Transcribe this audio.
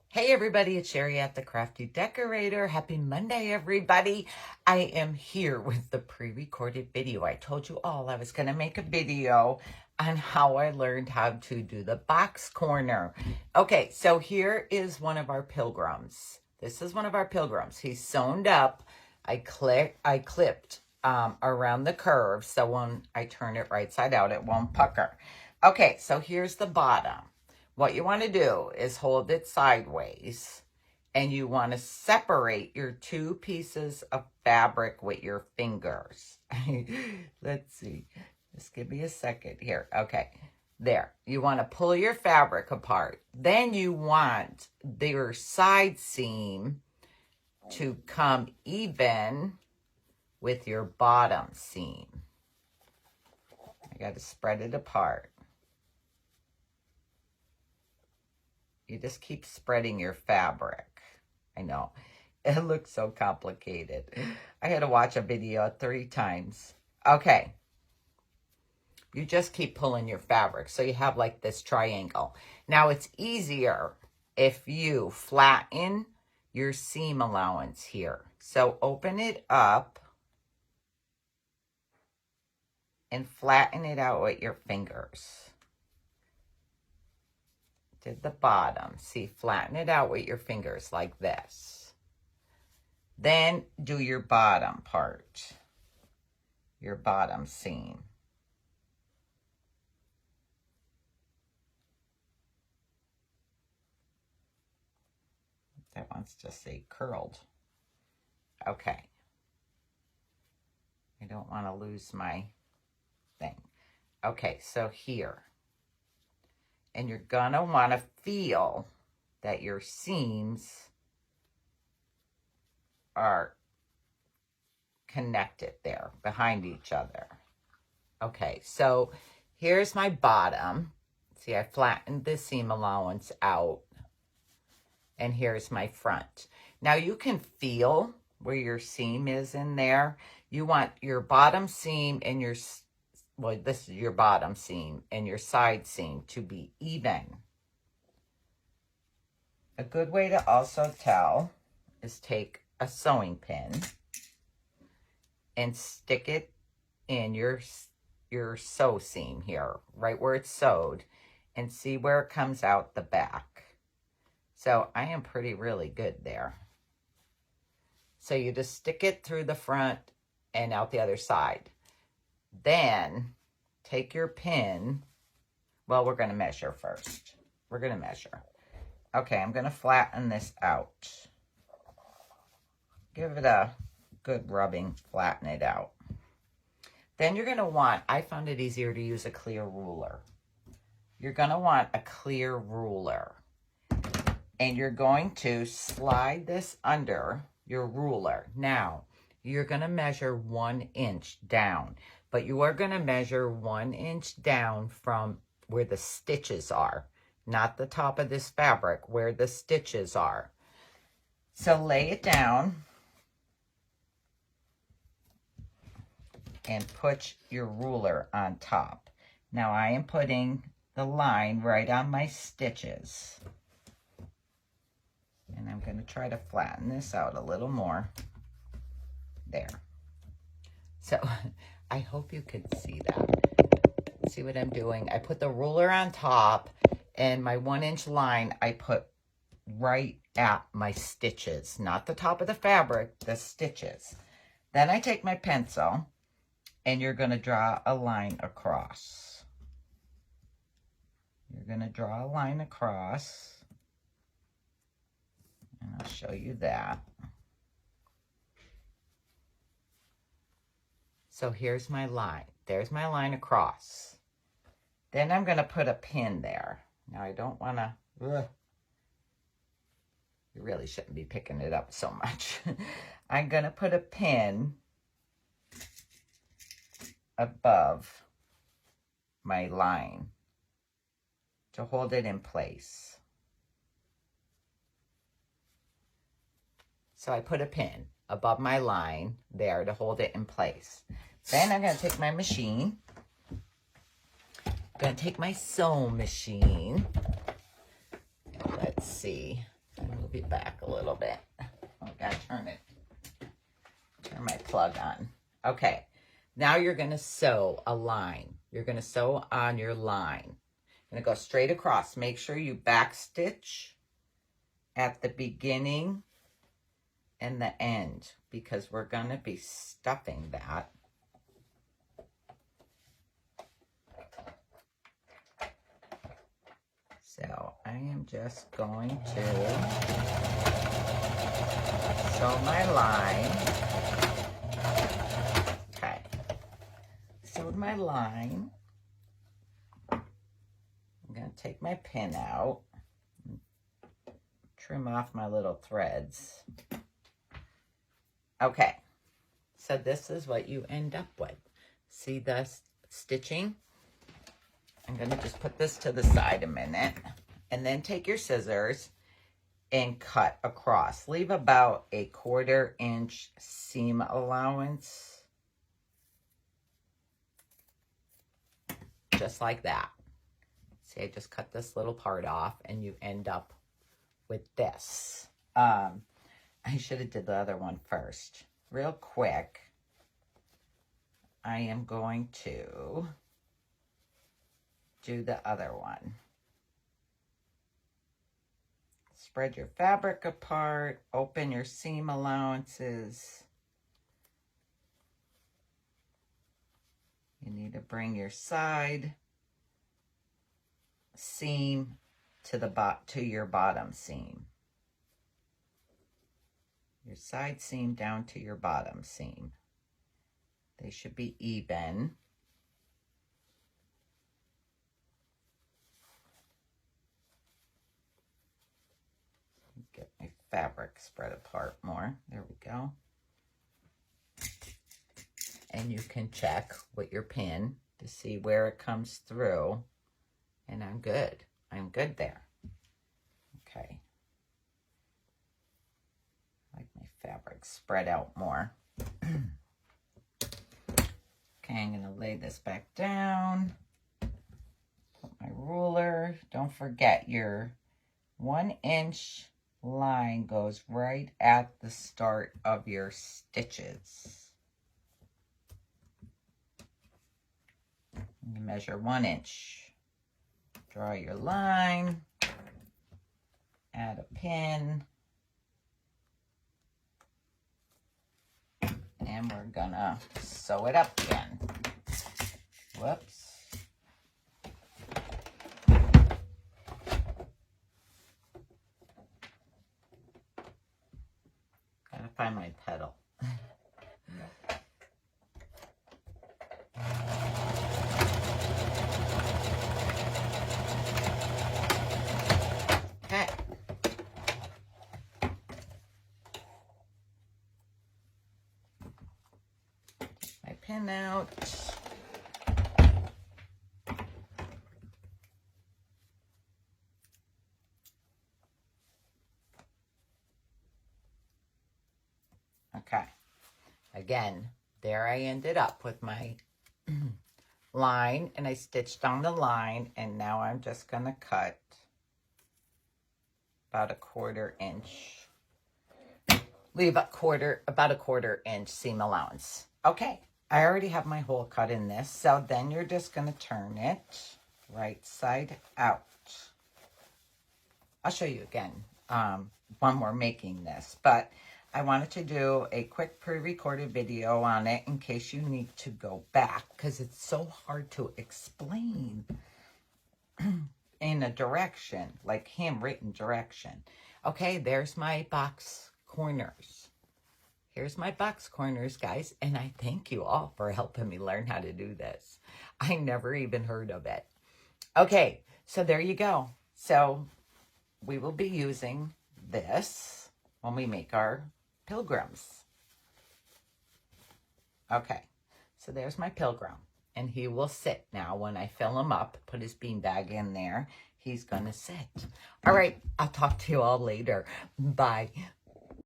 Hey everybody, it's Sherry at the Crafty Decorator. Happy Monday, everybody. I am here with the pre-recorded video. I told you all I was going to make a video on how I learned how to do the box corner. Okay, so here is one of our pilgrims. This is one of our pilgrims. He's sewn up. I clipped around the curve, so when I turn it right side out, it won't pucker. Okay, so here's the bottom. What you want to do is hold it sideways, and you want to separate your two pieces of fabric with your fingers. Let's see. Just give me a second here. Okay. There. You want to pull your fabric apart. Then you want your side seam to come even with your bottom seam. I got to spread it apart. You just keep spreading your fabric. I know. It looks so complicated. I had to watch a video 3 times. Okay. You just keep pulling your fabric. So you have like this triangle. Now it's easier if you flatten your seam allowance here. So open it up and flatten it out with your fingers. To the bottom. See, flatten it out with your fingers like this. Then do your bottom part. Your bottom seam. That wants to say curled. Okay. I don't want to lose my thing. Okay, so here. And you're going to want to feel that your seams are connected there behind each other. Okay, so here's my bottom. See, I flattened the seam allowance out. And here's my front. Now you can feel where your seam is in there. You want your bottom seam and your, well, this is your bottom seam and your side seam to be even. A good way to also tell is take a sewing pin and stick it in your sew seam here, right where it's sewed, and see where it comes out the back. So I am really good there. So you just stick it through the front and out the other side. Then take your pin. Well, we're going to measure first. We're going to measure. Okay, I'm going to flatten this out. Give it a good rubbing, flatten it out. Then you're going to want, I found it easier to use a clear ruler. You're going to want a clear ruler. And you're going to slide this under your ruler. Now, you're going to measure 1 inch down. But you are going to measure 1 inch down from where the stitches are. Not the top of this fabric, where the stitches are. So lay it down. And put your ruler on top. Now I am putting the line right on my stitches. And I'm going to try to flatten this out a little more. There. So I hope you can see that. See what I'm doing? I put the ruler on top, and my 1 inch line I put right at my stitches. Not the top of the fabric, the stitches. Then I take my pencil, and you're going to draw a line across. You're going to draw a line across. And I'll show you that. So here's my line. There's my line across. Then I'm going to put a pin there. Now I don't want to, you really shouldn't be picking it up so much. I'm going to put a pin above my line to hold it in place. So I put a pin above my line there to hold it in place. Then I'm going to take my machine. I'm going to take my sew machine. Let's see. move it back a little bit. Oh, gotta turn my plug on. Okay, now you're gonna sew a line. You're gonna sew on your line. You're gonna go straight across. Make sure you back stitch at the beginning and the end, because we're gonna be stuffing that. So I am just going to sew my line. Okay, sewed my line. I'm gonna take my pin out, trim off my little threads. Okay, so this is what you end up with. See the stitching? I'm going to just put this to the side a minute, and then take your scissors and cut across. Leave about a 1/4 inch seam allowance, just like that. See, I just cut this little part off, and you end up with this. I should have did the other one first. Real quick, I am going to do the other one. Spread your fabric apart, open your seam allowances. You need to bring your side seam to your bottom seam. Your side seam down to your bottom seam. They should be even. Get my fabric spread apart more. There we go. And you can check with your pin to see where it comes through. And I'm good. I'm good there. Okay. I like my fabric spread out more. Okay, I'm going to lay this back down. Put my ruler. Don't forget your 1 inch line goes right at the start of your stitches. You measure 1 inch. Draw your line. Add a pin. And we're gonna sew it up again. Whoops. Gotta find my pedal. Okay. My pin out. Okay, again, there I ended up with my line, and I stitched on the line, and now I'm just going to cut about a 1/4 inch. Leave about a 1/4 inch seam allowance. Okay, I already have my hole cut in this, so then you're just going to turn it right side out. I'll show you again when we're making this, but I wanted to do a quick pre-recorded video on it in case you need to go back, because it's so hard to explain in a direction, like handwritten direction. Okay, there's my box corners. Here's my box corners, guys, and I thank you all for helping me learn how to do this. I never even heard of it. Okay, so there you go. So we will be using this when we make our pilgrims. Okay, so there's my pilgrim, and he will sit now. When I fill him up, put his beanbag in there, he's gonna sit. All right, I'll talk to you all later. Bye.